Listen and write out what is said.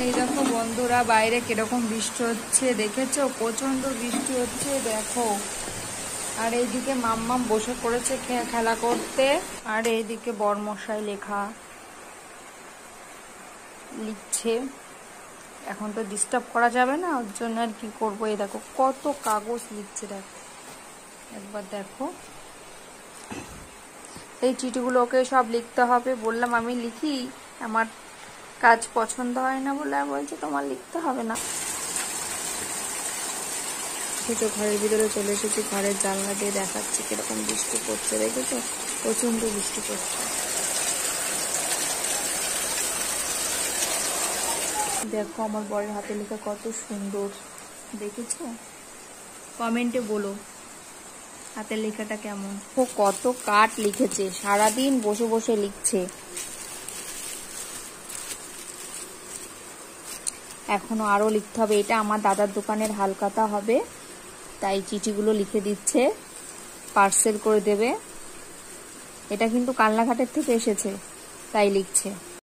এই দেখো বন্ধুরা, বাইরে কিরকম বৃষ্টি হচ্ছে দেখেছো? প্রচন্ড বৃষ্টি হচ্ছে দেখো। আর এইদিকে মাম্মাম বসে পড়েছে খেলা করতে, আর এইদিকে বরমশাই লিখছে। এখন তো ডিস্টার্ব করা যাবে না, ওর জন্য আর কি করবো। এই দেখো কত কাগজ লিখছে, দেখো একবার দেখো। এই চিঠিগুলো ওকে সব লিখতে হবে। বললাম আমি লিখি, আমার কাজ পছন্দ হয় না বলে বলছে তোমার লিখতে হবে না। তো ঘরের ভিতরে চলে এসেছি, ঘরের জানলা দিয়ে দেখাচ্ছি কিরকম বৃষ্টি পড়ছে, দেখেছো? প্রচন্ড বৃষ্টি পড়ছে। দেখো আমার বরের হাতে লেখা কত সুন্দর, দেখেছো? কমেন্টে বলো হাতের লেখাটা কেমন। ও কত কাট লিখেছে, সারাদিন বসে বসে লিখছে। এখনো আরো লিখতে হবে। এটা আমার দাদার দোকানের হালখাতা হবে, তাই চিঠিগুলো লিখে দিচ্ছে, পার্সেল করে দেবে। এটা কিন্তু কালনাঘাটের থেকে এসেছে, তাই লিখছে।